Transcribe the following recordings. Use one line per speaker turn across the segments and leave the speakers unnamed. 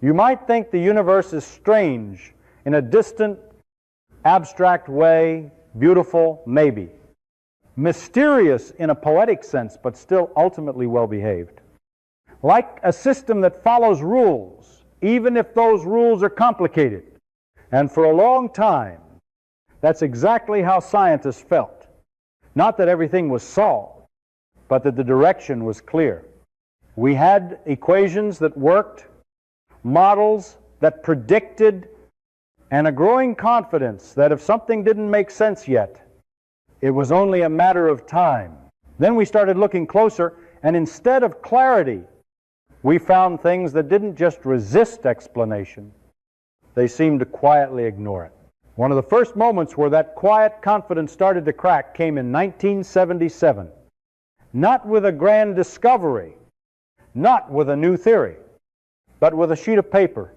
You might think the universe is strange in a distant, abstract way, beautiful, maybe. Mysterious in a poetic sense, but still ultimately well-behaved. Like a system that follows rules, even if those rules are complicated. And for a long time, that's exactly how scientists felt. Not that everything was solved, but that the direction was clear. We had equations that worked, models that predicted, and a growing confidence that if something didn't make sense yet, it was only a matter of time. Then we started looking closer, and instead of clarity, we found things that didn't just resist explanation, they seemed to quietly ignore it. One of the first moments where that quiet confidence started to crack came in 1977. Not with a grand discovery, not with a new theory, but with a sheet of paper,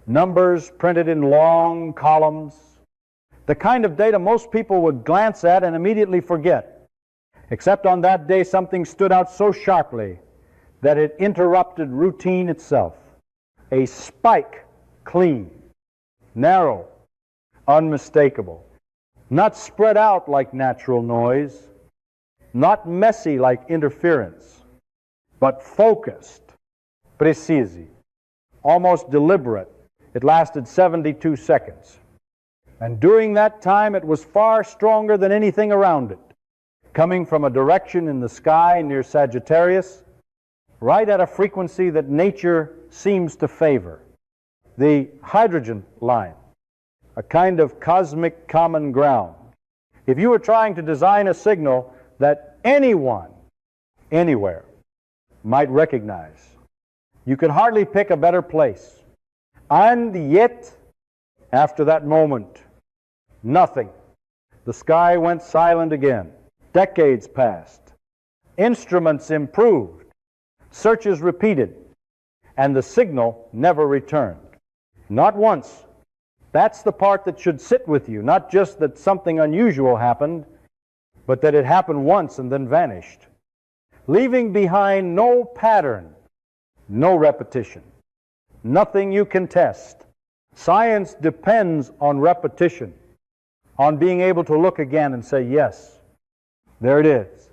numbers printed in long columns, the kind of data most people would glance at and immediately forget. Except on that day, something stood out so sharply that it interrupted routine itself. A spike, clean, narrow, unmistakable, not spread out like natural noise, not messy like interference, but focused, precisi, almost deliberate. It lasted 72 seconds. And during that time, it was far stronger than anything around it, coming from a direction in the sky near Sagittarius, right at a frequency that nature seems to favor, the hydrogen line, a kind of cosmic common ground. If you were trying to design a signal that anyone, anywhere, might recognize, you could hardly pick a better place. And yet, after that moment, nothing. The sky went silent again. Decades passed. Instruments improved. Searches repeated. And the signal never returned. Not once. That's the part that should sit with you. Not just that something unusual happened, but that it happened once and then vanished, leaving behind no pattern, no repetition, nothing you can test. Science depends on repetition, on being able to look again and say, yes, there it is.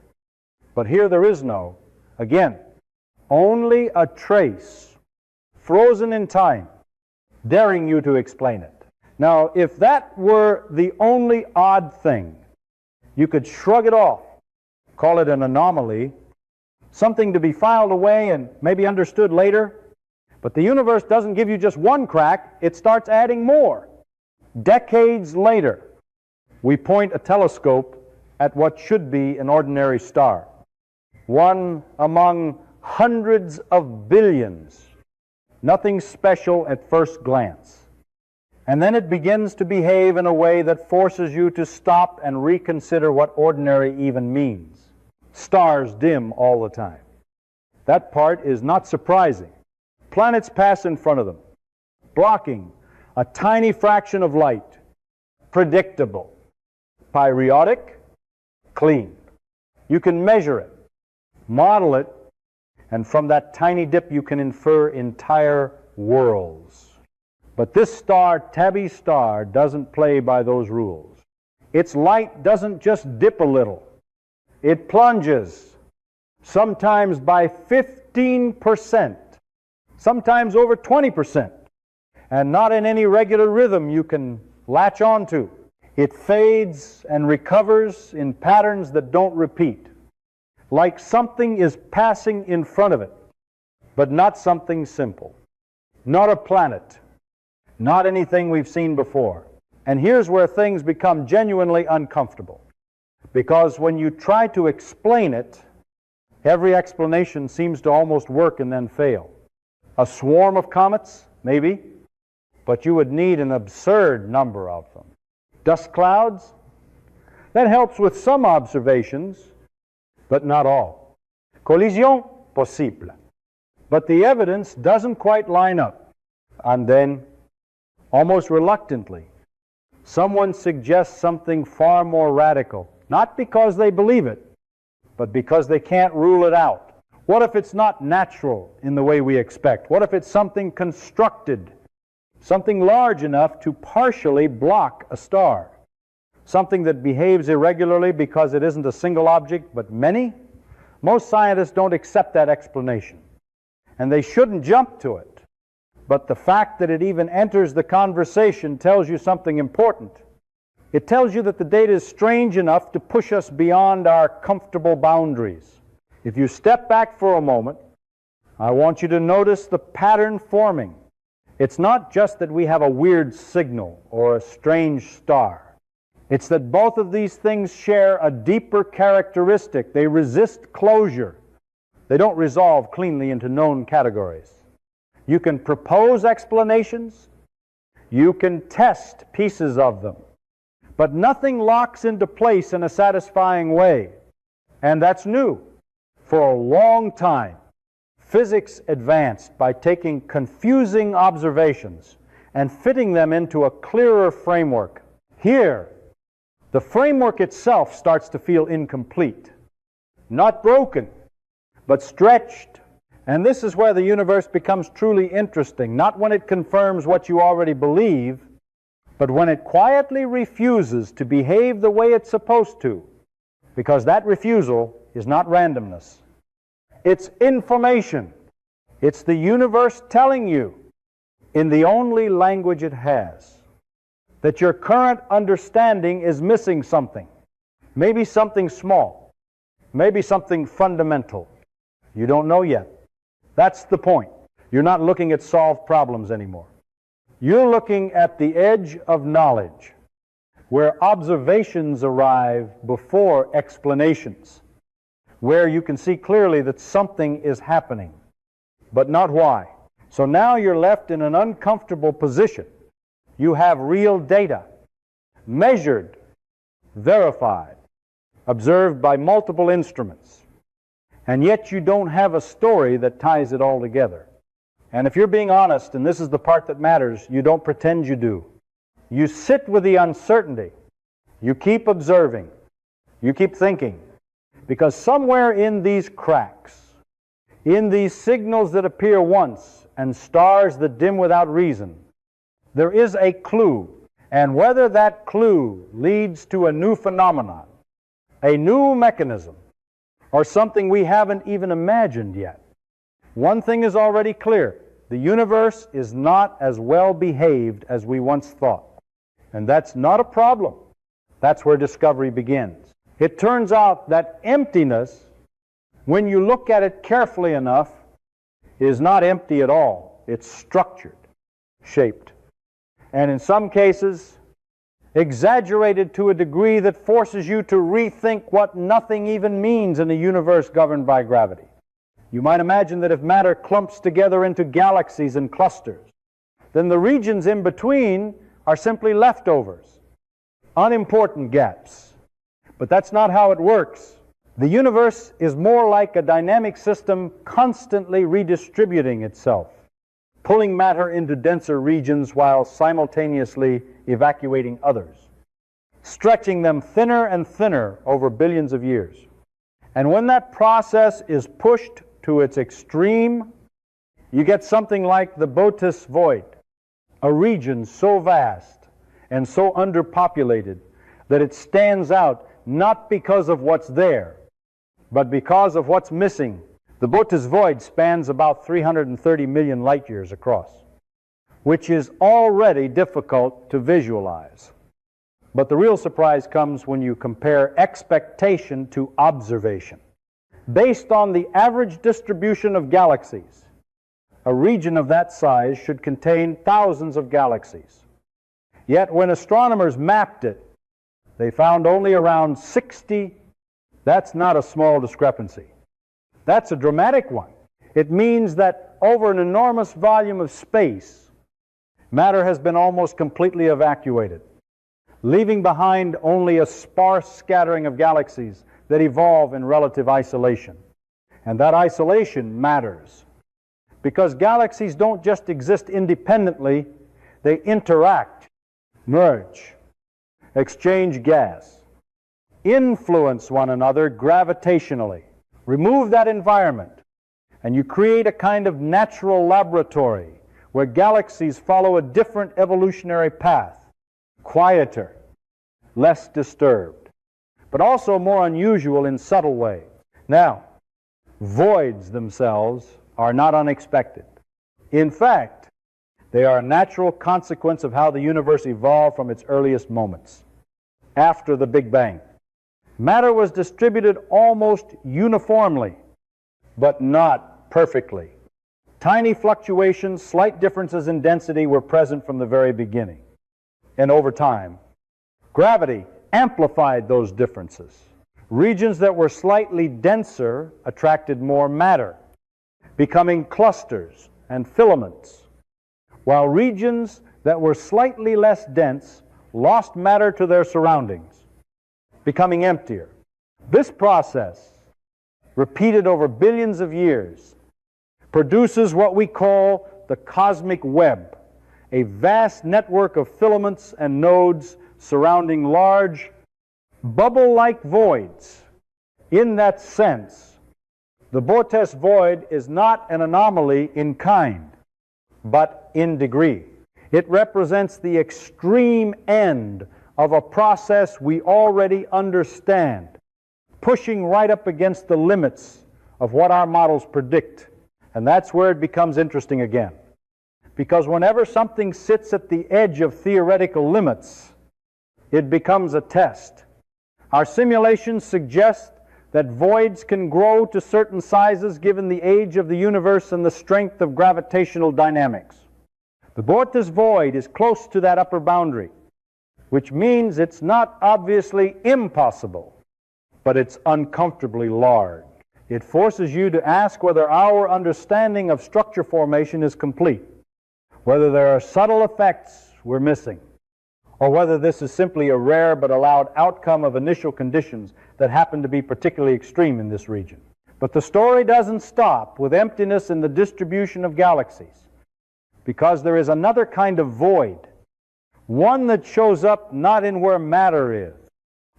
But here there is no, again, only a trace, frozen in time, daring you to explain it. Now, if that were the only odd thing, you could shrug it off, call it an anomaly, something to be filed away and maybe understood later. But the universe doesn't give you just one crack, it starts adding more. Decades later, we point a telescope at what should be an ordinary star, one among hundreds of billions, nothing special at first glance. And then it begins to behave in a way that forces you to stop and reconsider what ordinary even means. Stars dim all the time. That part is not surprising. Planets pass in front of them, blocking a tiny fraction of light. Predictable. Periodic, clean. You can measure it, model it, and from that tiny dip you can infer entire worlds. But this star, Tabby star, doesn't play by those rules. Its light doesn't just dip a little. It plunges, sometimes by 15%, sometimes over 20%, and not in any regular rhythm you can latch onto. It fades and recovers in patterns that don't repeat, like something is passing in front of it, but not something simple, not a planet, not anything we've seen before. And here's where things become genuinely uncomfortable. Because when you try to explain it, every explanation seems to almost work and then fail. A swarm of comets? Maybe. But you would need an absurd number of them. Dust clouds? That helps with some observations, but not all. Collision? Possible. But the evidence doesn't quite line up. And then, almost reluctantly, someone suggests something far more radical. Not because they believe it, but because they can't rule it out. What if it's not natural in the way we expect? What if it's something constructed, something large enough to partially block a star? Something that behaves irregularly because it isn't a single object but many? Most scientists don't accept that explanation, and they shouldn't jump to it. But the fact that it even enters the conversation tells you something important. It tells you that the data is strange enough to push us beyond our comfortable boundaries. If you step back for a moment, I want you to notice the pattern forming. It's not just that we have a weird signal or a strange star. It's that both of these things share a deeper characteristic. They resist closure. They don't resolve cleanly into known categories. You can propose explanations. You can test pieces of them. But nothing locks into place in a satisfying way. And that's new. For a long time, physics advanced by taking confusing observations and fitting them into a clearer framework. Here, the framework itself starts to feel incomplete. Not broken, but stretched. And this is where the universe becomes truly interesting, not when it confirms what you already believe, but when it quietly refuses to behave the way it's supposed to, because that refusal is not randomness. It's information. It's the universe telling you, in the only language it has, that your current understanding is missing something. Maybe something small. Maybe something fundamental. You don't know yet. That's the point. You're not looking at solved problems anymore. You're looking at the edge of knowledge, where observations arrive before explanations, where you can see clearly that something is happening, but not why. So now you're left in an uncomfortable position. You have real data, measured, verified, observed by multiple instruments, and yet you don't have a story that ties it all together. And if you're being honest, and this is the part that matters, you don't pretend you do. You sit with the uncertainty. You keep observing. You keep thinking. Because somewhere in these cracks, in these signals that appear once and stars that dim without reason, there is a clue. And whether that clue leads to a new phenomenon, a new mechanism, or something we haven't even imagined yet, one thing is already clear. The universe is not as well behaved as we once thought. And that's not a problem. That's where discovery begins. It turns out that emptiness, when you look at it carefully enough, is not empty at all. It's structured, shaped, and in some cases, exaggerated to a degree that forces you to rethink what nothing even means in a universe governed by gravity. You might imagine that if matter clumps together into galaxies and clusters, then the regions in between are simply leftovers, unimportant gaps. But that's not how it works. The universe is more like a dynamic system constantly redistributing itself, pulling matter into denser regions while simultaneously evacuating others, stretching them thinner and thinner over billions of years. And when that process is pushed to its extreme, you get something like the Botis void, a region so vast and so underpopulated that it stands out not because of what's there, but because of what's missing. The Botis void spans about 330 million light years across, which is already difficult to visualize. But the real surprise comes when you compare expectation to observation. Based on the average distribution of galaxies, a region of that size should contain thousands of galaxies. Yet when astronomers mapped it, they found only around 60. That's not a small discrepancy. That's a dramatic one. It means that over an enormous volume of space, matter has been almost completely evacuated, leaving behind only a sparse scattering of galaxies that evolve in relative isolation. And that isolation matters, because galaxies don't just exist independently, they interact, merge, exchange gas, influence one another gravitationally. Remove that environment, and you create a kind of natural laboratory where galaxies follow a different evolutionary path, quieter, less disturbed, but also more unusual in subtle ways. Now, voids themselves are not unexpected. In fact, they are a natural consequence of how the universe evolved from its earliest moments, after the Big Bang. Matter was distributed almost uniformly, but not perfectly. Tiny fluctuations, slight differences in density were present from the very beginning. And over time, gravity amplified those differences. Regions that were slightly denser attracted more matter, becoming clusters and filaments, while regions that were slightly less dense lost matter to their surroundings, becoming emptier. This process, repeated over billions of years, produces what we call the cosmic web, a vast network of filaments and nodes surrounding large bubble-like voids. In that sense, the Bortes void is not an anomaly in kind, but in degree. It represents the extreme end of a process we already understand, pushing right up against the limits of what our models predict. And that's where it becomes interesting again. Because whenever something sits at the edge of theoretical limits, it becomes a test. Our simulations suggest that voids can grow to certain sizes given the age of the universe and the strength of gravitational dynamics. The Bortes void is close to that upper boundary, which means it's not obviously impossible, but it's uncomfortably large. It forces you to ask whether our understanding of structure formation is complete, whether there are subtle effects we're missing, or whether this is simply a rare but allowed outcome of initial conditions that happen to be particularly extreme in this region. But the story doesn't stop with emptiness in the distribution of galaxies, because there is another kind of void, one that shows up not in where matter is,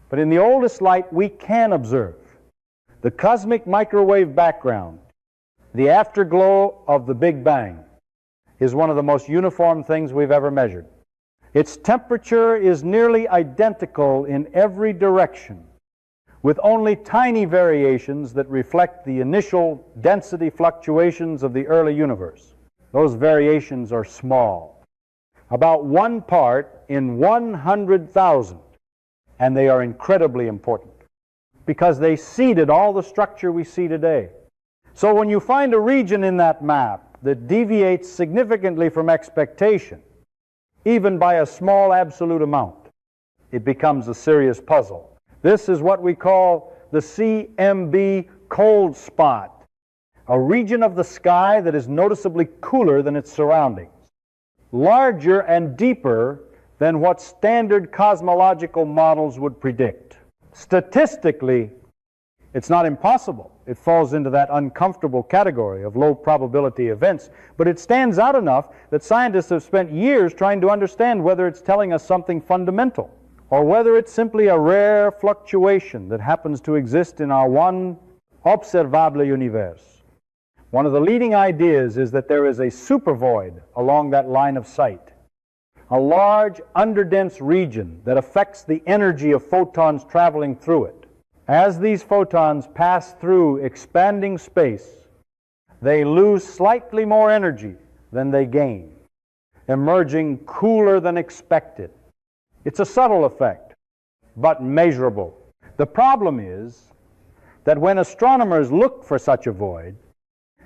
but in the oldest light we can observe. The cosmic microwave background, the afterglow of the Big Bang, is one of the most uniform things we've ever measured. Its temperature is nearly identical in every direction, with only tiny variations that reflect the initial density fluctuations of the early universe. Those variations are small, about 1 part in 100,000, and they are incredibly important because they seeded all the structure we see today. So when you find a region in that map that deviates significantly from expectation, even by a small absolute amount, it becomes a serious puzzle. This is what we call the CMB cold spot, a region of the sky that is noticeably cooler than its surroundings, larger and deeper than what standard cosmological models would predict. Statistically, it's not impossible. It falls into that uncomfortable category of low probability events, but it stands out enough that scientists have spent years trying to understand whether it's telling us something fundamental or whether it's simply a rare fluctuation that happens to exist in our one observable universe. One of the leading ideas is that there is a supervoid along that line of sight, a large underdense region that affects the energy of photons traveling through it. As these photons pass through expanding space, they lose slightly more energy than they gain, emerging cooler than expected. It's a subtle effect, but measurable. The problem is that when astronomers look for such a void,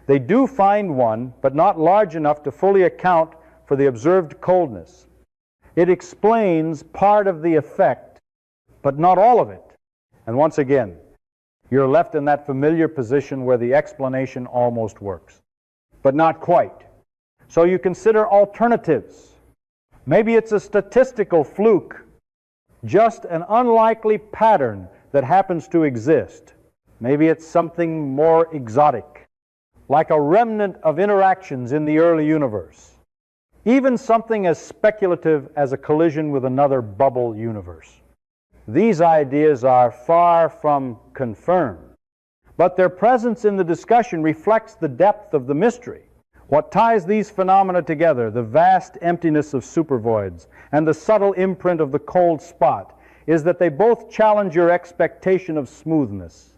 they do find one, but not large enough to fully account for the observed coldness. It explains part of the effect, but not all of it. And once again, you're left in that familiar position where the explanation almost works, but not quite. So you consider alternatives. Maybe it's a statistical fluke, just an unlikely pattern that happens to exist. Maybe it's something more exotic, like a remnant of interactions in the early universe. Even something as speculative as a collision with another bubble universe. These ideas are far from confirmed, but their presence in the discussion reflects the depth of the mystery. What ties these phenomena together, the vast emptiness of supervoids and the subtle imprint of the cold spot, is that they both challenge your expectation of smoothness.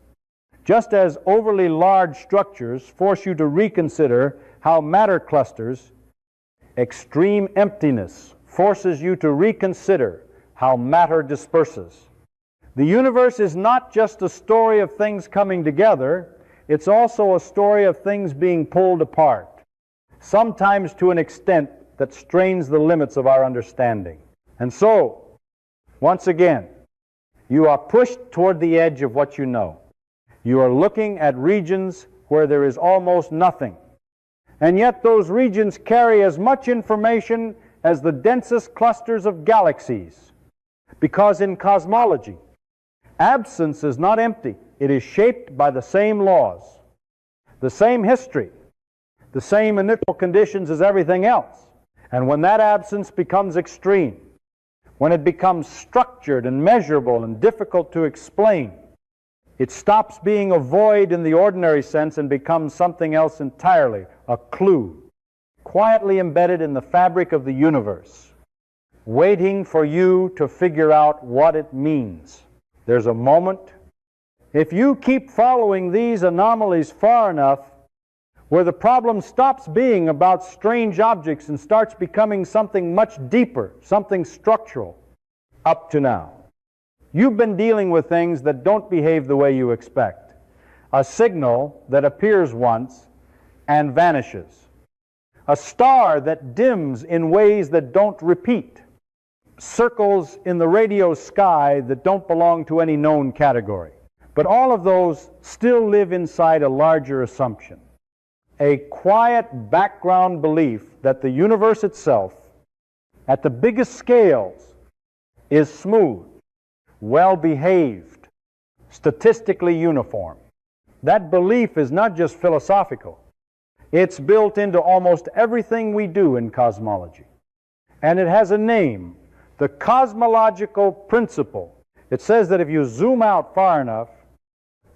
Just as overly large structures force you to reconsider how matter clusters, extreme emptiness forces you to reconsider how matter disperses. The universe is not just a story of things coming together, it's also a story of things being pulled apart, sometimes to an extent that strains the limits of our understanding. And so, once again, you are pushed toward the edge of what you know. You are looking at regions where there is almost nothing. And yet those regions carry as much information as the densest clusters of galaxies. Because in cosmology, absence is not empty. It is shaped by the same laws, the same history, the same initial conditions as everything else. And when that absence becomes extreme, when it becomes structured and measurable and difficult to explain, it stops being a void in the ordinary sense and becomes something else entirely, a clue, quietly embedded in the fabric of the universe, waiting for you to figure out what it means. There's a moment, if you keep following these anomalies far enough, where the problem stops being about strange objects and starts becoming something much deeper, something structural. Up to now, you've been dealing with things that don't behave the way you expect. A signal that appears once and vanishes. A star that dims in ways that don't repeat. Circles in the radio sky that don't belong to any known category. But all of those still live inside a larger assumption. A quiet background belief that the universe itself, at the biggest scales, is smooth, well-behaved, statistically uniform. That belief is not just philosophical. It's built into almost everything we do in cosmology. And it has a name, the cosmological principle. It says that if you zoom out far enough,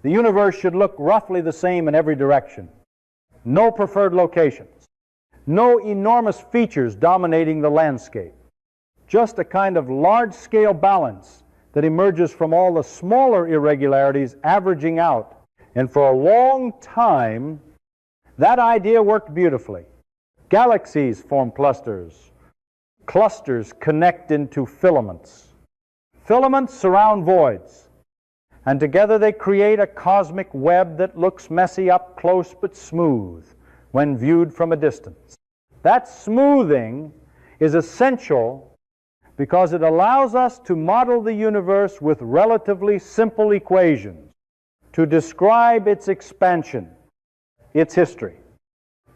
the universe should look roughly the same in every direction. No preferred locations. No enormous features dominating the landscape. Just a kind of large-scale balance that emerges from all the smaller irregularities averaging out. And for a long time, that idea worked beautifully. Galaxies form clusters. Clusters connect into filaments. Filaments surround voids. And together they create a cosmic web that looks messy up close but smooth when viewed from a distance. That smoothing is essential because it allows us to model the universe with relatively simple equations to describe its expansion, its history,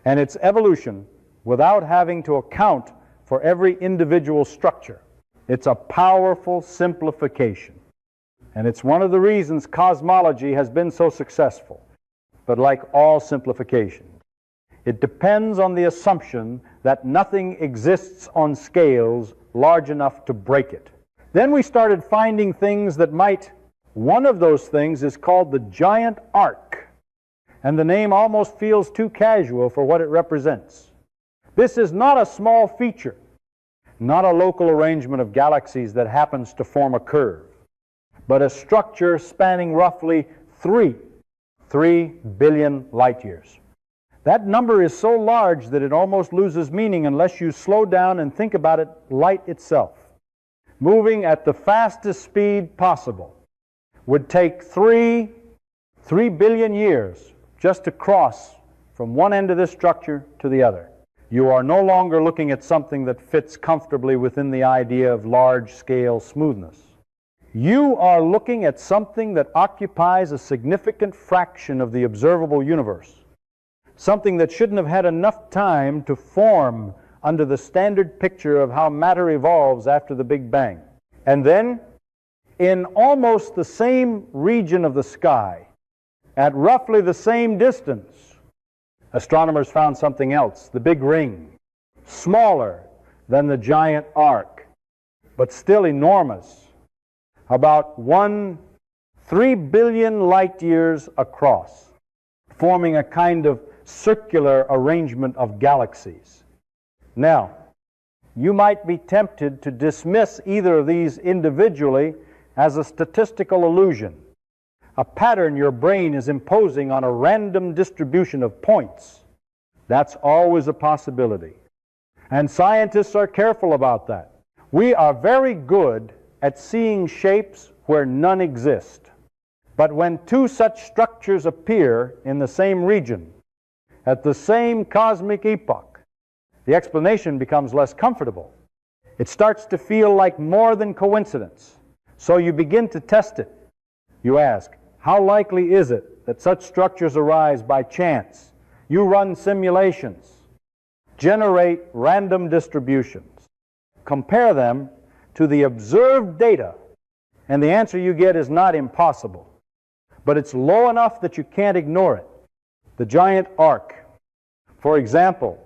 and its evolution without having to account for every individual structure. It's a powerful simplification. And it's one of the reasons cosmology has been so successful. But like all simplification, it depends on the assumption that nothing exists on scales large enough to break it. Then we started finding things that might. One of those things is called the giant arc. And the name almost feels too casual for what it represents. This is not a small feature, not a local arrangement of galaxies that happens to form a curve, but a structure spanning roughly 3 billion light years. That number is so large that it almost loses meaning unless you slow down and think about it, light itself. Moving at the fastest speed possible would take 3 billion years just to cross from one end of this structure to the other. You are no longer looking at something that fits comfortably within the idea of large-scale smoothness. You are looking at something that occupies a significant fraction of the observable universe, something that shouldn't have had enough time to form under the standard picture of how matter evolves after the Big Bang. And then, in almost the same region of the sky, at roughly the same distance, astronomers found something else, the Big Ring, smaller than the giant arc, but still enormous, about 1 3 billion light years across, forming a kind of circular arrangement of galaxies. Now, you might be tempted to dismiss either of these individually as a statistical illusion, a pattern your brain is imposing on a random distribution of points. That's always a possibility. And scientists are careful about that. We are very good at seeing shapes where none exist. But when two such structures appear in the same region, at the same cosmic epoch, the explanation becomes less comfortable. It starts to feel like more than coincidence. So you begin to test it. You ask, how likely is it that such structures arise by chance? You run simulations, generate random distributions, compare them to the observed data, and the answer you get is not impossible, but it's low enough that you can't ignore it. The giant arc, for example,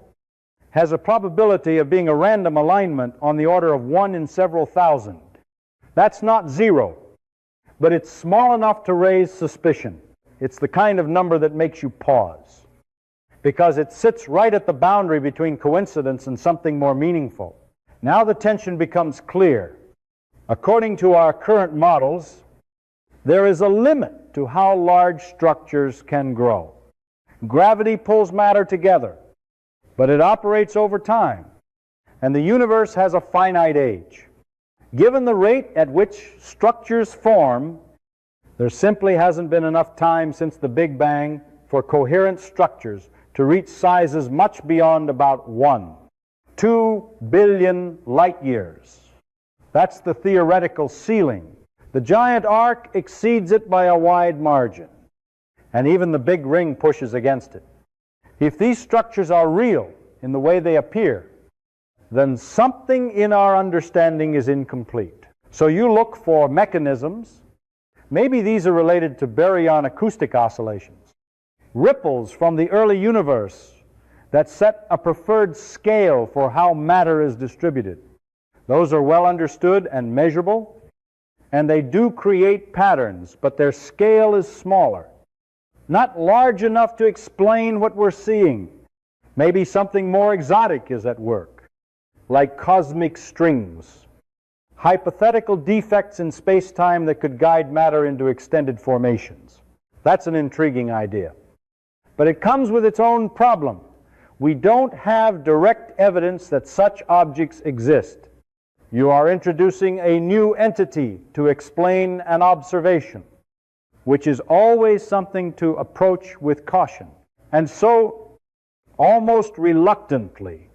has a probability of being a random alignment on the order of 1 in several thousand. That's not zero, but it's small enough to raise suspicion. It's the kind of number that makes you pause, because it sits right at the boundary between coincidence and something more meaningful. Now the tension becomes clear. According to our current models, there is a limit to how large structures can grow. Gravity pulls matter together, but it operates over time, and the universe has a finite age. Given the rate at which structures form, there simply hasn't been enough time since the Big Bang for coherent structures to reach sizes much beyond about 2 billion light years. That's the theoretical ceiling. The giant arc exceeds it by a wide margin, and even the big ring pushes against it. If these structures are real in the way they appear, then something in our understanding is incomplete. So you look for mechanisms. Maybe these are related to baryon acoustic oscillations, ripples from the early universe that set a preferred scale for how matter is distributed. Those are well understood and measurable, and they do create patterns, but their scale is smaller, not large enough to explain what we're seeing. Maybe something more exotic is at work, like cosmic strings, hypothetical defects in space-time that could guide matter into extended formations. That's an intriguing idea. But it comes with its own problem. We don't have direct evidence that such objects exist. You are introducing a new entity to explain an observation, which is always something to approach with caution. And so, almost reluctantly,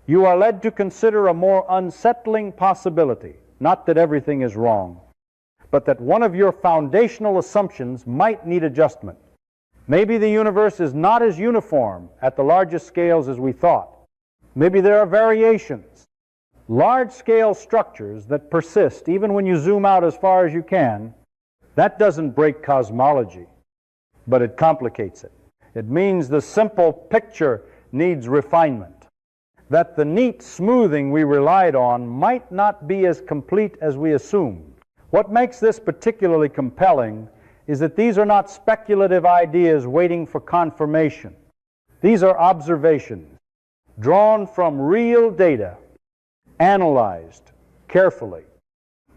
you are led to consider a more unsettling possibility. Not that everything is wrong, but that one of your foundational assumptions might need adjustment. Maybe the universe is not as uniform at the largest scales as we thought. Maybe there are variations. Large-scale structures that persist even when you zoom out as far as you can, that doesn't break cosmology, but it complicates it. It means the simple picture needs refinement, that the neat smoothing we relied on might not be as complete as we assumed. What makes this particularly compelling is that these are not speculative ideas waiting for confirmation. These are observations drawn from real data, analyzed carefully,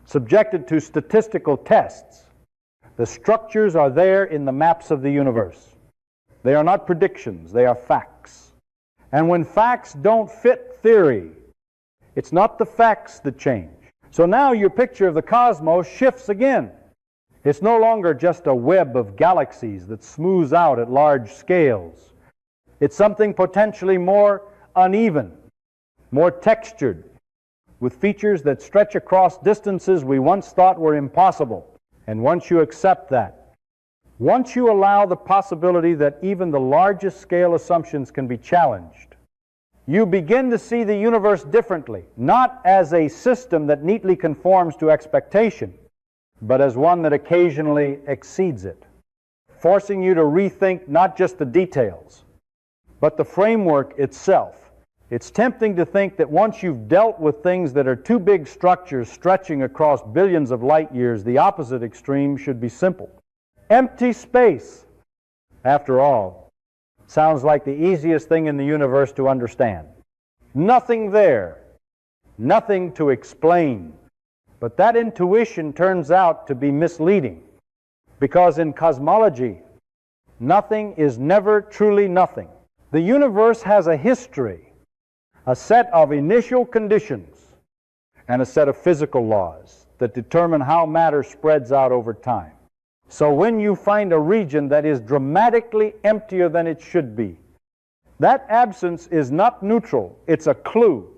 subjected to statistical tests. The structures are there in the maps of the universe. They are not predictions, they are facts. And when facts don't fit theory, it's not the facts that change. So now your picture of the cosmos shifts again. It's no longer just a web of galaxies that smooths out at large scales. It's something potentially more uneven, more textured, with features that stretch across distances we once thought were impossible. And once you accept that, once you allow the possibility that even the largest scale assumptions can be challenged, you begin to see the universe differently, not as a system that neatly conforms to expectation, but as one that occasionally exceeds it, forcing you to rethink not just the details, but the framework itself, It's tempting to think that once you've dealt with things that are too big structures stretching across billions of light years, the opposite extreme should be simple. Empty space, after all, sounds like the easiest thing in the universe to understand. Nothing there, nothing to explain. But that intuition turns out to be misleading, because in cosmology, nothing is never truly nothing. The universe has a history, a set of initial conditions, and a set of physical laws that determine how matter spreads out over time. So when you find a region that is dramatically emptier than it should be, that absence is not neutral, it's a clue.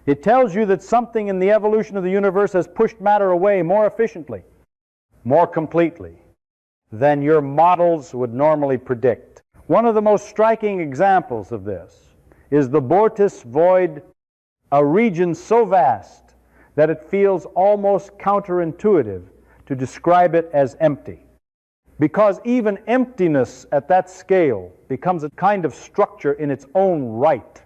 It tells you that something in the evolution of the universe has pushed matter away more efficiently, more completely, than your models would normally predict. One of the most striking examples of this is the Bortus void, a region so vast that it feels almost counterintuitive to describe it as empty. Because even emptiness at that scale becomes a kind of structure in its own right.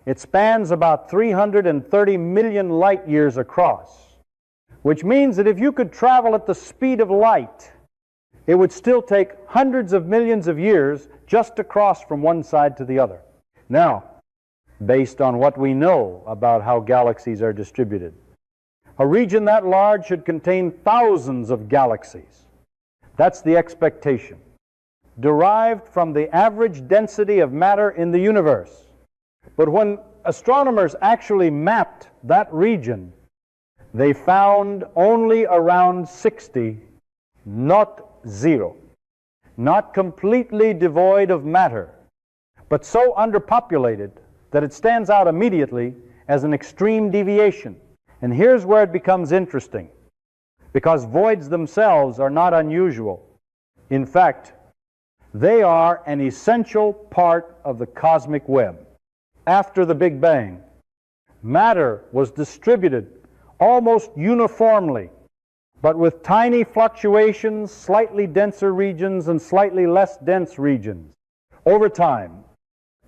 It spans about 330 million light years across, which means that if you could travel at the speed of light, it would still take hundreds of millions of years just to cross from one side to the other. Now, based on what we know about how galaxies are distributed, a region that large should contain thousands of galaxies. That's the expectation, derived from the average density of matter in the universe. But when astronomers actually mapped that region, they found only around 60, not zero, not completely devoid of matter, but so underpopulated that it stands out immediately as an extreme deviation. And here's where it becomes interesting, because voids themselves are not unusual. In fact, they are an essential part of the cosmic web. After the Big Bang, matter was distributed almost uniformly, but with tiny fluctuations, slightly denser regions and slightly less dense regions. Over time,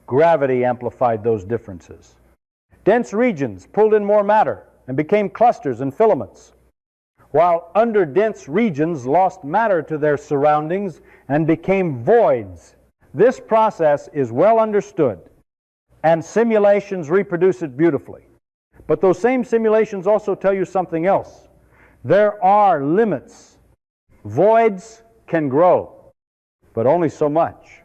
gravity amplified those differences. Dense regions pulled in more matter and became clusters and filaments, while under-dense regions lost matter to their surroundings and became voids. This process is well understood, and simulations reproduce it beautifully. But those same simulations also tell you something else. There are limits. Voids can grow, but only so much.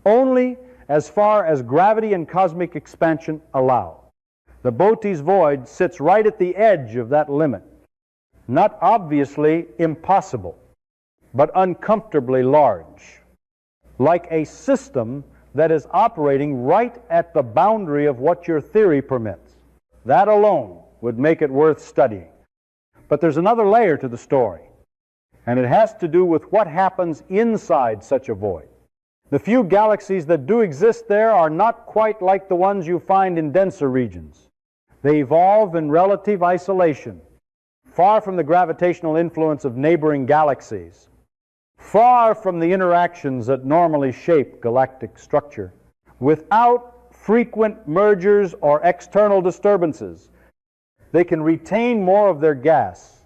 Only as far as gravity and cosmic expansion allow. The Bortus void sits right at the edge of that limit. Not obviously impossible, but uncomfortably large. Like a system that is operating right at the boundary of what your theory permits. That alone would make it worth studying. But there's another layer to the story, and it has to do with what happens inside such a void. The few galaxies that do exist there are not quite like the ones you find in denser regions. They evolve in relative isolation, far from the gravitational influence of neighboring galaxies, far from the interactions that normally shape galactic structure, without frequent mergers or external disturbances. They can retain more of their gas,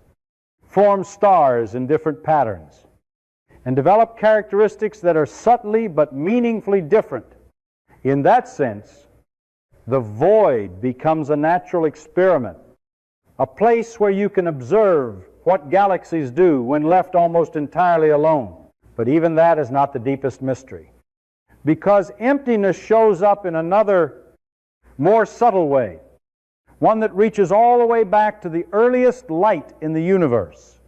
form stars in different patterns, and develop characteristics that are subtly but meaningfully different. In that sense, the void becomes a natural experiment, a place where you can observe what galaxies do when left almost entirely alone. But even that is not the deepest mystery, because emptiness shows up in another, more subtle way, one that reaches all the way back to the earliest light in the universe.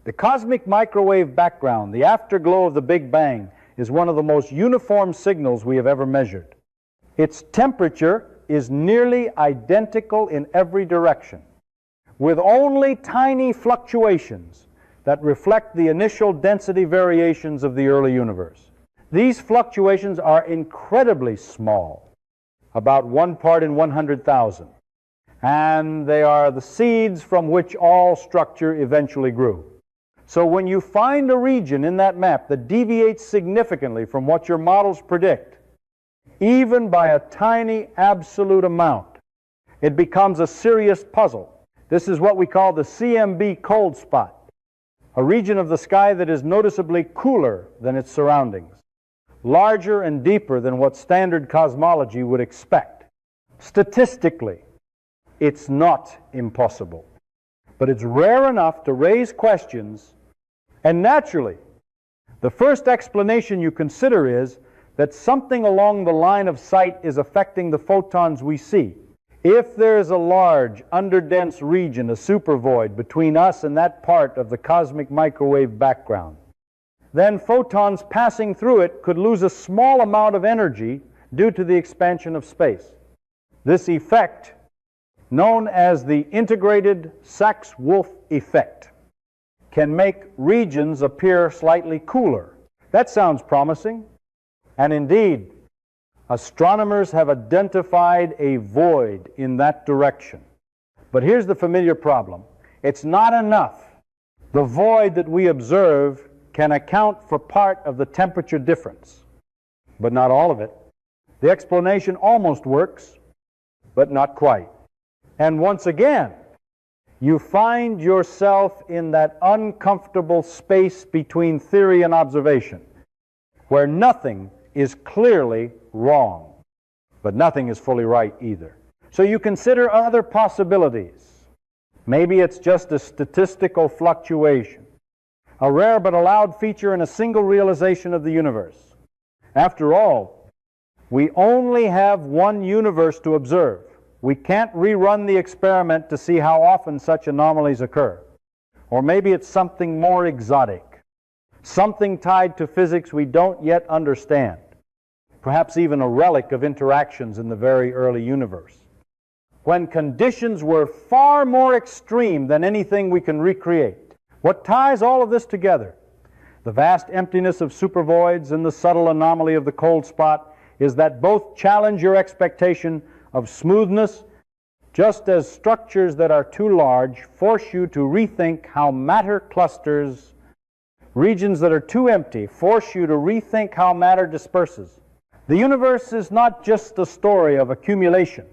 The cosmic microwave background, the afterglow of the Big Bang, is one of the most uniform signals we have ever measured. Its temperature is nearly identical in every direction, with only tiny fluctuations that reflect the initial density variations of the early universe. These fluctuations are incredibly small, about 1 part in 100,000. And they are the seeds from which all structure eventually grew. So when you find a region in that map that deviates significantly from what your models predict, even by a tiny absolute amount, it becomes a serious puzzle. This is what we call the CMB cold spot, a region of the sky that is noticeably cooler than its surroundings, larger and deeper than what standard cosmology would expect. Statistically, it's not impossible, but it's rare enough to raise questions, and naturally, the first explanation you consider is that something along the line of sight is affecting the photons we see. If there is a large, underdense region, a supervoid, between us and that part of the cosmic microwave background, then photons passing through it could lose a small amount of energy due to the expansion of space. This effect, known as the integrated Sachs-Wolf effect, can make regions appear slightly cooler. That sounds promising, and indeed, astronomers have identified a void in that direction. But here's the familiar problem. It's not enough. The void that we observe can account for part of the temperature difference, but not all of it. The explanation almost works, but not quite. And once again, you find yourself in that uncomfortable space between theory and observation, where nothing is clearly wrong, but nothing is fully right either. So you consider other possibilities. Maybe it's just a statistical fluctuation, a rare but allowed feature in a single realization of the universe. After all, we only have one universe to observe. We can't rerun the experiment to see how often such anomalies occur. Or maybe it's something more exotic, something tied to physics we don't yet understand, perhaps even a relic of interactions in the very early universe, when conditions were far more extreme than anything we can recreate. What ties all of this together, the vast emptiness of supervoids and the subtle anomaly of the cold spot, is that both challenge your expectation of smoothness, just as structures that are too large force you to rethink how matter clusters, regions that are too empty force you to rethink how matter disperses. The universe is not just a story of accumulation,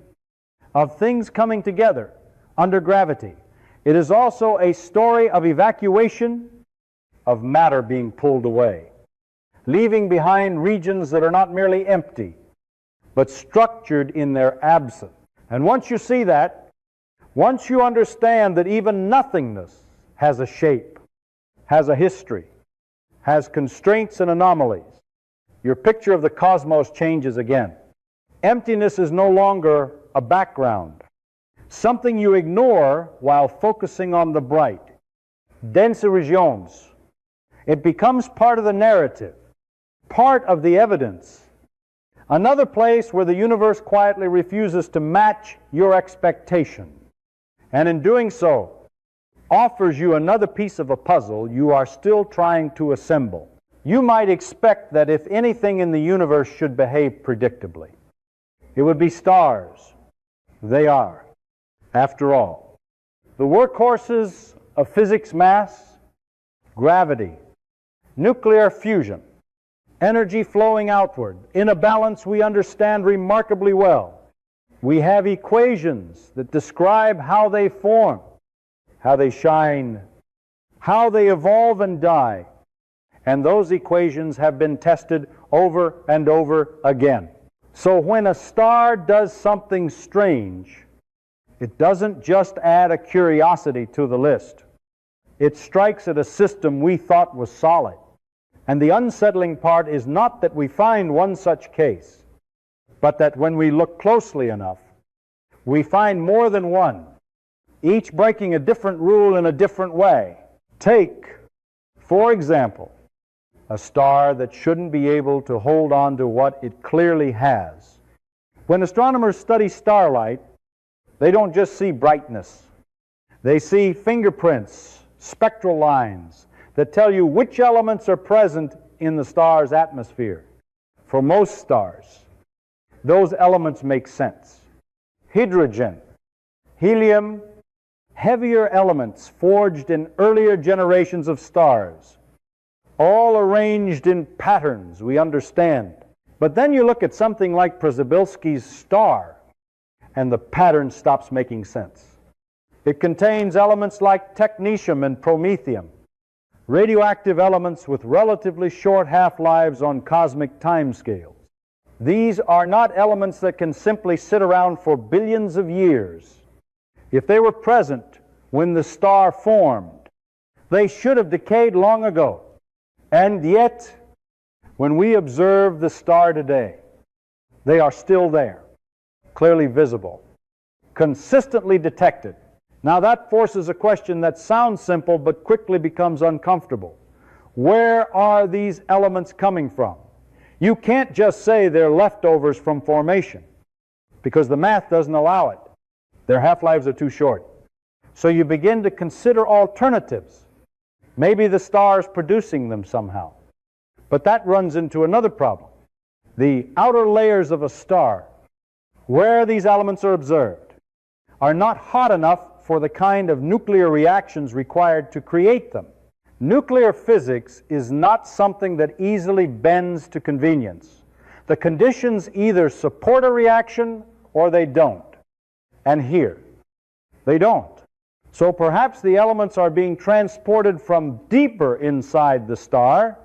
of things coming together under gravity. It is also a story of evacuation, of matter being pulled away, leaving behind regions that are not merely empty, but structured in their absence. And once you see that, once you understand that even nothingness has a shape, has a history, has constraints and anomalies, your picture of the cosmos changes again. Emptiness is no longer a background, something you ignore while focusing on the bright. Dense regions. It becomes part of the narrative, part of the evidence. Another place where the universe quietly refuses to match your expectation, and in doing so, offers you another piece of a puzzle you are still trying to assemble. You might expect that if anything in the universe should behave predictably, it would be stars. They are, after all, the workhorses of physics mass, gravity, nuclear fusion, energy flowing outward, in a balance we understand remarkably well. We have equations that describe how they form, how they shine, how they evolve and die, and those equations have been tested over and over again. So when a star does something strange, it doesn't just add a curiosity to the list. It strikes at a system we thought was solid. And the unsettling part is not that we find one such case, but that when we look closely enough, we find more than one, each breaking a different rule in a different way. Take, for example, a star that shouldn't be able to hold on to what it clearly has. When astronomers study starlight, they don't just see brightness. They see fingerprints, spectral lines, that tell you which elements are present in the star's atmosphere. For most stars, those elements make sense. Hydrogen, helium, heavier elements forged in earlier generations of stars, all arranged in patterns we understand. But then you look at something like Przybylski's star, and the pattern stops making sense. It contains elements like technetium and promethium, radioactive elements with relatively short half-lives on cosmic timescales. These are not elements that can simply sit around for billions of years. If they were present when the star formed, they should have decayed long ago. And yet, when we observe the star today, they are still there, clearly visible, consistently detected. Now that forces a question that sounds simple but quickly becomes uncomfortable. Where are these elements coming from? You can't just say they're leftovers from formation, because the math doesn't allow it. Their half-lives are too short. So you begin to consider alternatives. Maybe the star is producing them somehow. But that runs into another problem. The outer layers of a star, where these elements are observed, are not hot enough for the kind of nuclear reactions required to create them. Nuclear physics is not something that easily bends to convenience. The conditions either support a reaction or they don't. And here, they don't. So perhaps the elements are being transported from deeper inside the star,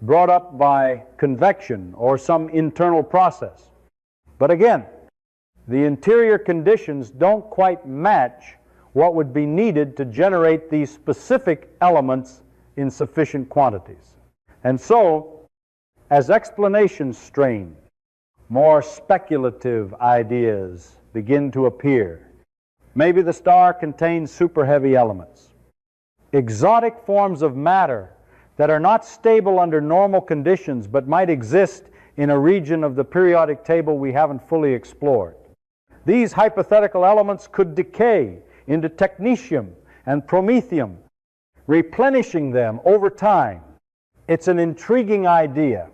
brought up by convection or some internal process. But again, the interior conditions don't quite match what would be needed to generate these specific elements in sufficient quantities. And so, as explanations strain, more speculative ideas begin to appear. Maybe the star contains super-heavy elements, exotic forms of matter that are not stable under normal conditions but might exist in a region of the periodic table we haven't fully explored. These hypothetical elements could decay into technetium and promethium, replenishing them over time. It's an intriguing idea,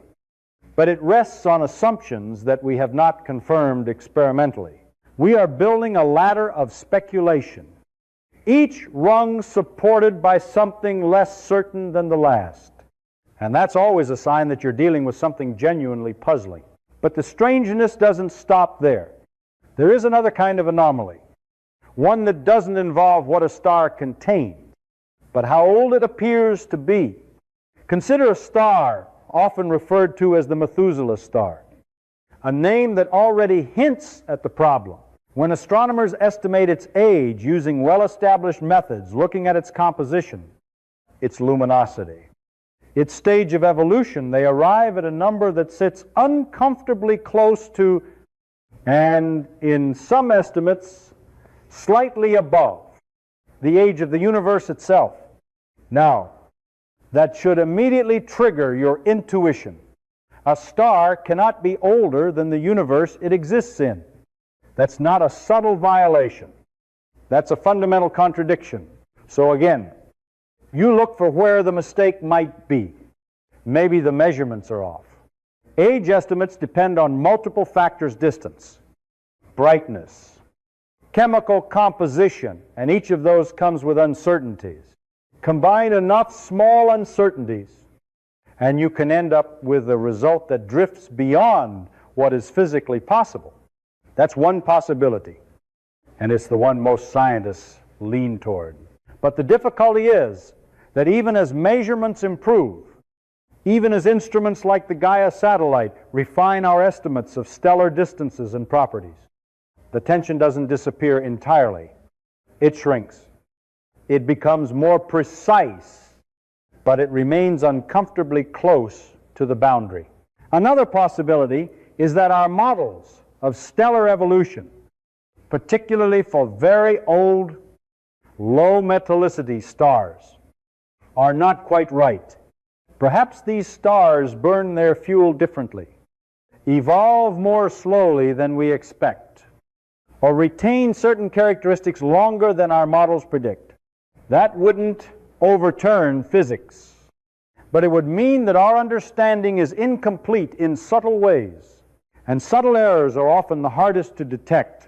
but it rests on assumptions that we have not confirmed experimentally. We are building a ladder of speculation, each rung supported by something less certain than the last. And that's always a sign that you're dealing with something genuinely puzzling. But the strangeness doesn't stop there. There is another kind of anomaly, one that doesn't involve what a star contains, but how old it appears to be. Consider a star often referred to as the Methuselah star, a name that already hints at the problem. When astronomers estimate its age using well-established methods, looking at its composition, its luminosity, its stage of evolution, they arrive at a number that sits uncomfortably close to, and in some estimates, slightly above the age of the universe itself. Now, that should immediately trigger your intuition. A star cannot be older than the universe it exists in. That's not a subtle violation. That's a fundamental contradiction. So again, you look for where the mistake might be. Maybe the measurements are off. Age estimates depend on multiple factors: distance, brightness, chemical composition, and each of those comes with uncertainties. Combine enough small uncertainties, and you can end up with a result that drifts beyond what is physically possible. That's one possibility, and it's the one most scientists lean toward. But the difficulty is that even as measurements improve, even as instruments like the Gaia satellite refine our estimates of stellar distances and properties, the tension doesn't disappear entirely. It shrinks. It becomes more precise, but it remains uncomfortably close to the boundary. Another possibility is that our models of stellar evolution, particularly for very old, low metallicity stars, are not quite right. Perhaps these stars burn their fuel differently, evolve more slowly than we expect, or retain certain characteristics longer than our models predict. That wouldn't overturn physics, but it would mean that our understanding is incomplete in subtle ways. And subtle errors are often the hardest to detect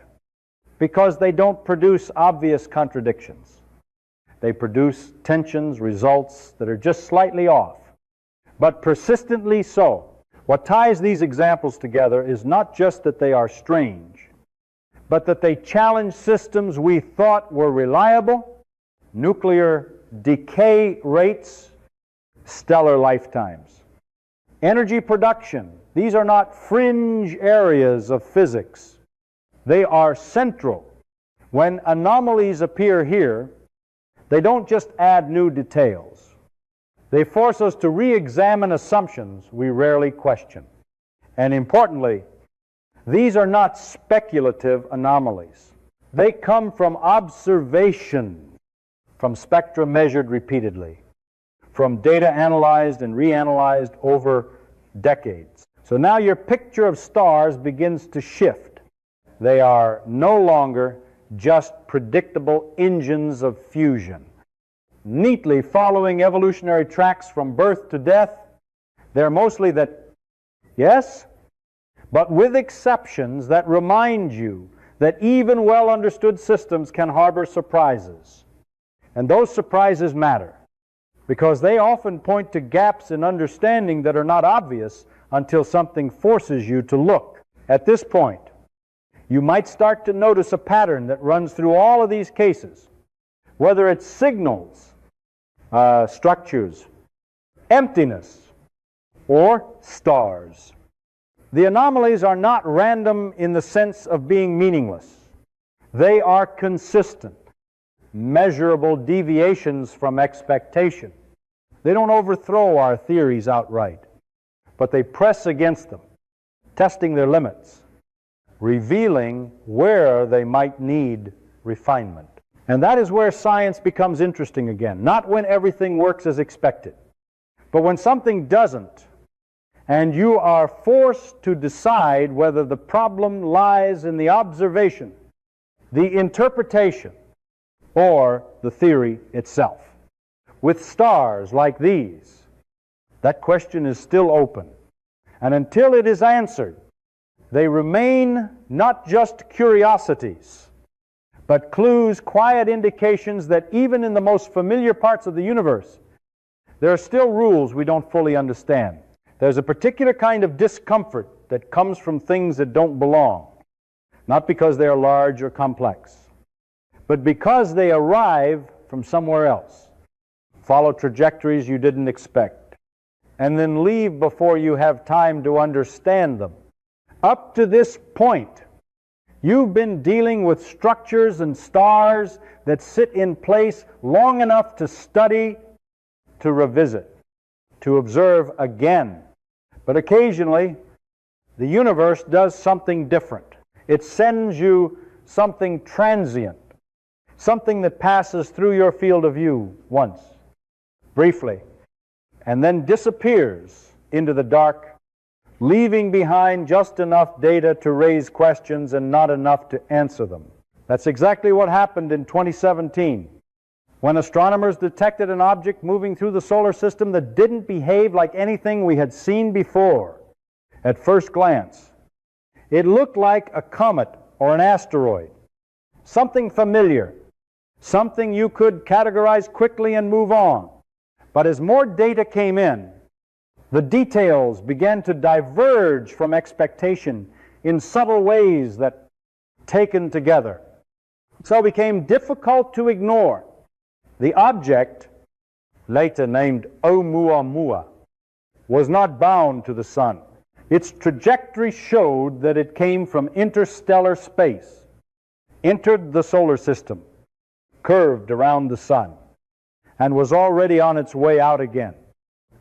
because they don't produce obvious contradictions. They produce tensions, results that are just slightly off, but persistently so. What ties these examples together is not just that they are strange, but that they challenge systems we thought were reliable: nuclear decay rates, stellar lifetimes. Energy production, these are not fringe areas of physics. They are central. When anomalies appear here, they don't just add new details. They force us to re-examine assumptions we rarely question. And importantly, these are not speculative anomalies. They come from observation, from spectra measured repeatedly, from data analyzed and reanalyzed over decades. So now your picture of stars begins to shift. They are no longer just predictable engines of fusion, neatly following evolutionary tracks from birth to death. They're mostly that, yes, but with exceptions that remind you that even well-understood systems can harbor surprises. And those surprises matter, because they often point to gaps in understanding that are not obvious until something forces you to look. At this point, you might start to notice a pattern that runs through all of these cases, whether it's signals, structures, emptiness, or stars. The anomalies are not random in the sense of being meaningless. They are consistent, measurable deviations from expectation. They don't overthrow our theories outright, but they press against them, testing their limits, revealing where they might need refinement. And that is where science becomes interesting again, not when everything works as expected, but when something doesn't, and you are forced to decide whether the problem lies in the observation, the interpretation, or the theory itself. With stars like these, that question is still open. And until it is answered, they remain not just curiosities, but clues, quiet indications that even in the most familiar parts of the universe, there are still rules we don't fully understand. There's a particular kind of discomfort that comes from things that don't belong, not because they are large or complex, but because they arrive from somewhere else, follow trajectories you didn't expect, and then leave before you have time to understand them. Up to this point, you've been dealing with structures and stars that sit in place long enough to study, to revisit, to observe again. But occasionally, the universe does something different. It sends you something transient, something that passes through your field of view once, briefly, and then disappears into the dark, leaving behind just enough data to raise questions and not enough to answer them. That's exactly what happened in 2017, when astronomers detected an object moving through the solar system that didn't behave like anything we had seen before. At first glance, it looked like a comet or an asteroid, something familiar, something you could categorize quickly and move on. But as more data came in, the details began to diverge from expectation in subtle ways that, taken together, so it became difficult to ignore. The object, later named Oumuamua, was not bound to the sun. Its trajectory showed that it came from interstellar space, entered the solar system, curved around the sun, and was already on its way out again.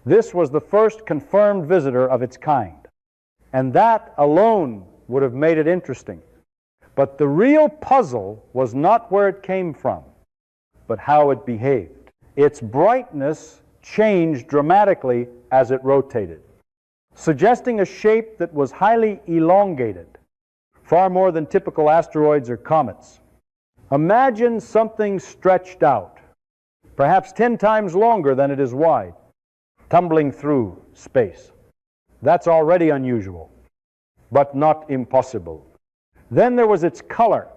This was the first confirmed visitor of its kind, and that alone would have made it interesting. But the real puzzle was not where it came from, but how it behaved. Its brightness changed dramatically as it rotated, suggesting a shape that was highly elongated, far more than typical asteroids or comets. Imagine something stretched out, perhaps 10 times longer than it is wide, tumbling through space. That's already unusual, but not impossible. Then there was its color,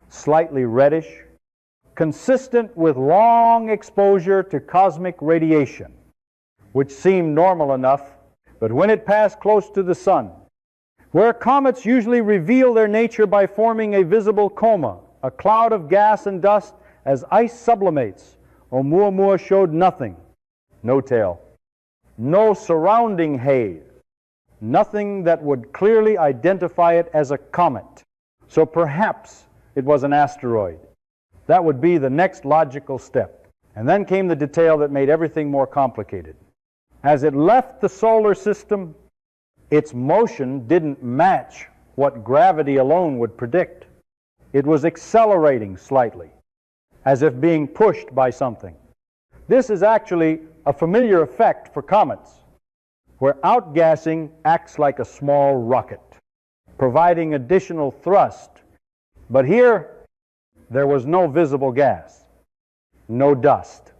slightly reddish, consistent with long exposure to cosmic radiation, which seemed normal enough But when it passed close to the sun, where comets usually reveal their nature by forming a visible coma, a cloud of gas and dust as ice sublimates, Oumuamua showed nothing. No tail. No surrounding haze. Nothing that would clearly identify it as a comet. So perhaps it was an asteroid. That would be the next logical step. And then came the detail that made everything more complicated. As it left the solar system, its motion didn't match what gravity alone would predict. It was accelerating slightly, as if being pushed by something. This is actually a familiar effect for comets, where outgassing acts like a small rocket, providing additional thrust. But here, there was no visible gas, no dust,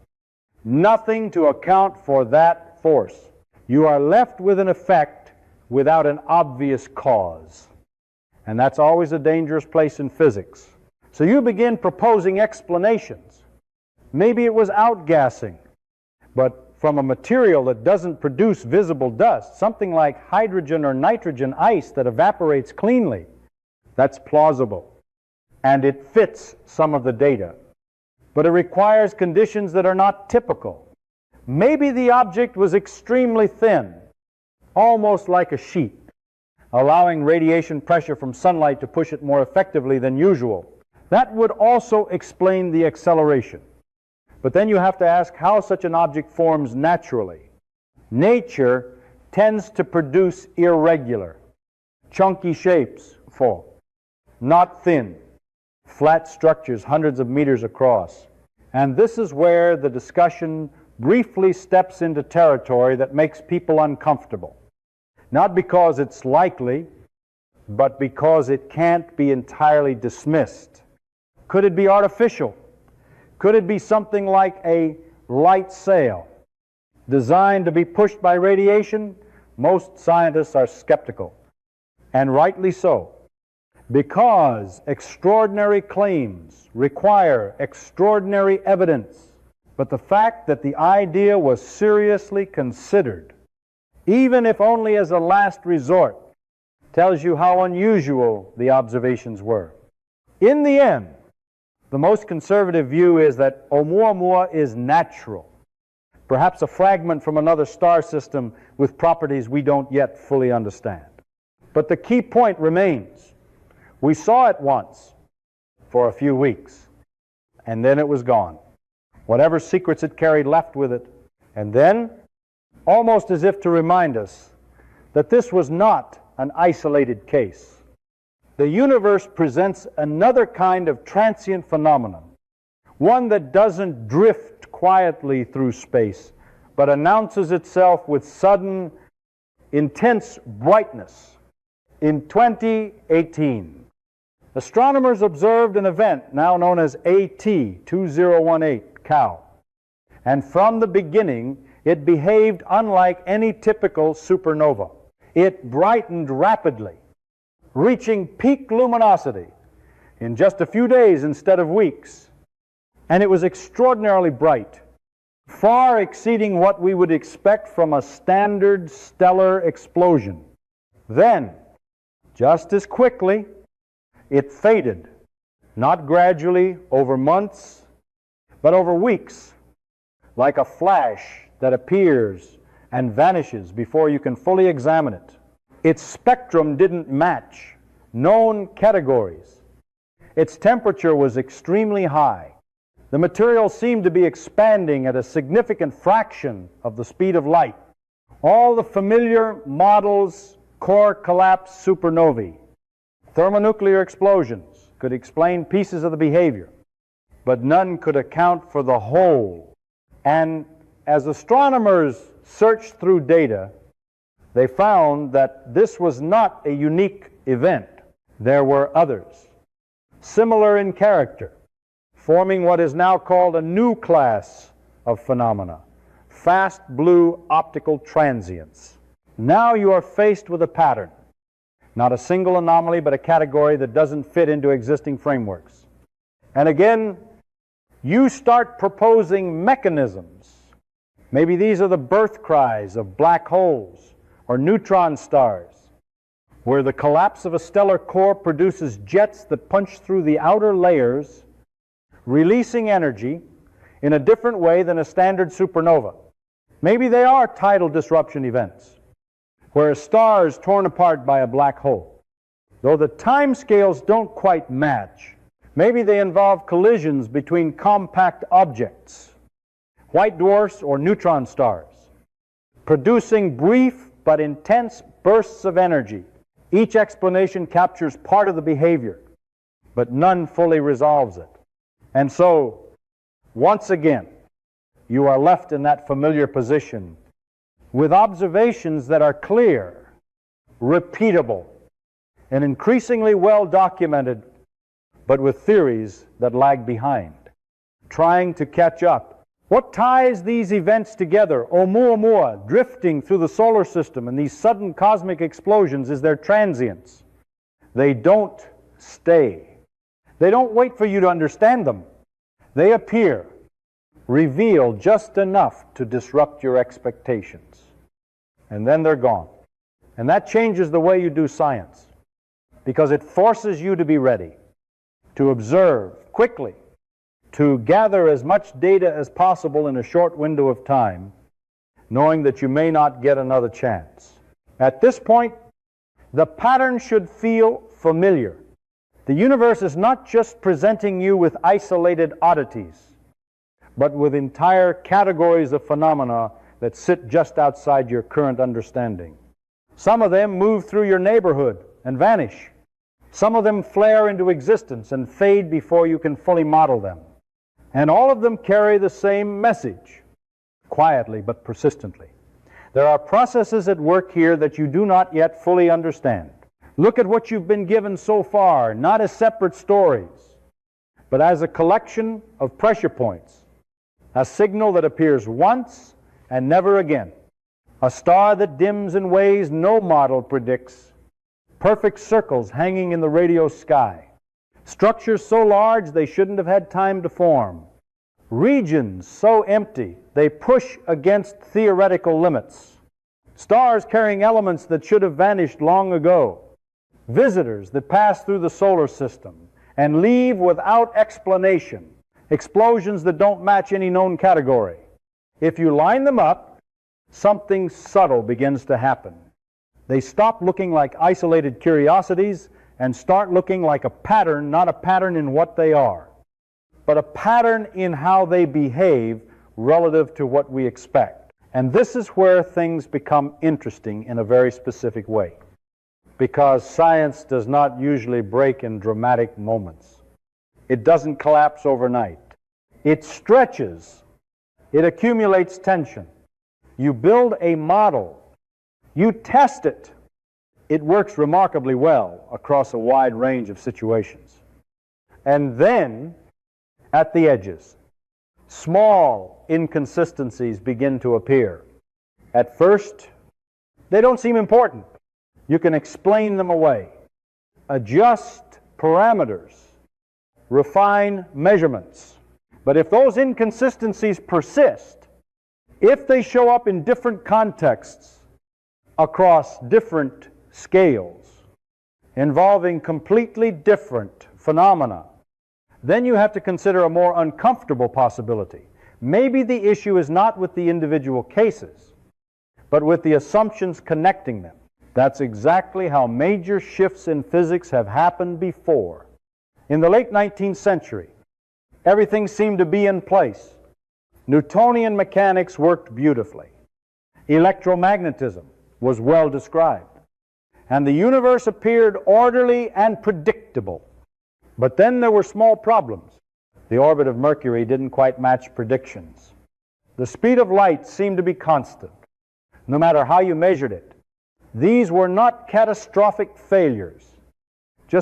nothing to account for that force. You are left with an effect without an obvious cause. And that's always a dangerous place in physics. So you begin proposing explanations. Maybe it was outgassing, but from a material that doesn't produce visible dust, something like hydrogen or nitrogen ice that evaporates cleanly. That's plausible, and it fits some of the data. But it requires conditions that are not typical. Maybe the object was extremely thin, almost like a sheet, allowing radiation pressure from sunlight to push it more effectively than usual. That would also explain the acceleration. But then you have to ask how such an object forms naturally. Nature tends to produce irregular, chunky shapes fall, not thin, flat structures hundreds of meters across. And this is where the discussion briefly steps into territory that makes people uncomfortable. Not because it's likely, but because it can't be entirely dismissed. Could it be artificial? Could it be something like a light sail designed to be pushed by radiation? Most scientists are skeptical, and rightly so, because extraordinary claims require extraordinary evidence. But the fact that the idea was seriously considered, even if only as a last resort, tells you how unusual the observations were. In the end, the most conservative view is that Oumuamua is natural, perhaps a fragment from another star system with properties we don't yet fully understand. But the key point remains. We saw it once for a few weeks, and then it was gone. Whatever secrets it carried left with it. And then, almost as if to remind us that this was not an isolated case. The universe presents another kind of transient phenomenon, one that doesn't drift quietly through space, but announces itself with sudden, intense brightness. In 2018, astronomers observed an event now known as AT 2018 Cow, and from the beginning it behaved unlike any typical supernova. It brightened rapidly, reaching peak luminosity in just a few days instead of weeks. And it was extraordinarily bright, far exceeding what we would expect from a standard stellar explosion. Then, just as quickly, it faded, not gradually over months, but over weeks, like a flash that appears and vanishes before you can fully examine it. Its spectrum didn't match known categories. Its temperature was extremely high. The material seemed to be expanding at a significant fraction of the speed of light. All the familiar models, core collapse supernovae, thermonuclear explosions, could explain pieces of the behavior, but none could account for the whole. And as astronomers searched through data, they found that this was not a unique event. There were others, similar in character, forming what is now called a new class of phenomena, fast blue optical transients. Now you are faced with a pattern, not a single anomaly, but a category that doesn't fit into existing frameworks. And again, you start proposing mechanisms. Maybe these are the birth cries of black holes, or neutron stars, where the collapse of a stellar core produces jets that punch through the outer layers, releasing energy in a different way than a standard supernova. Maybe they are tidal disruption events, where a star is torn apart by a black hole. Though the time scales don't quite match, maybe they involve collisions between compact objects, white dwarfs or neutron stars, producing brief but intense bursts of energy. Each explanation captures part of the behavior, but none fully resolves it. And so, once again, you are left in that familiar position with observations that are clear, repeatable, and increasingly well documented, but with theories that lag behind, trying to catch up. What ties these events together, Oumuamua drifting through the solar system and these sudden cosmic explosions, is their transience. They don't stay. They don't wait for you to understand them. They appear, reveal just enough to disrupt your expectations. And then they're gone. And that changes the way you do science, because it forces you to be ready, to observe quickly, to gather as much data as possible in a short window of time, knowing that you may not get another chance. At this point, the pattern should feel familiar. The universe is not just presenting you with isolated oddities, but with entire categories of phenomena that sit just outside your current understanding. Some of them move through your neighborhood and vanish. Some of them flare into existence and fade before you can fully model them. And all of them carry the same message, quietly but persistently. There are processes at work here that you do not yet fully understand. Look at what you've been given so far, not as separate stories, but as a collection of pressure points, a signal that appears once and never again, a star that dims in ways no model predicts, perfect circles hanging in the radio sky, structures so large they shouldn't have had time to form, regions so empty they push against theoretical limits, stars carrying elements that should have vanished long ago, visitors that pass through the solar system and leave without explanation, explosions that don't match any known category. If you line them up, something subtle begins to happen. They stop looking like isolated curiosities and start looking like a pattern, not a pattern in what they are, but a pattern in how they behave relative to what we expect. And this is where things become interesting in a very specific way, because science does not usually break in dramatic moments. It doesn't collapse overnight. It stretches. It accumulates tension. You build a model. You test it. It works remarkably well across a wide range of situations. And then, at the edges, small inconsistencies begin to appear. At first, they don't seem important. You can explain them away, adjust parameters, refine measurements. But if those inconsistencies persist, if they show up in different contexts across different scales, involving completely different phenomena, then you have to consider a more uncomfortable possibility. Maybe the issue is not with the individual cases, but with the assumptions connecting them. That's exactly how major shifts in physics have happened before. In the late 19th century, everything seemed to be in place. Newtonian mechanics worked beautifully. Electromagnetism was well described. And the universe appeared orderly and predictable. But then there were small problems. The orbit of Mercury didn't quite match predictions. The speed of light seemed to be constant, no matter how you measured it. These were not catastrophic failures.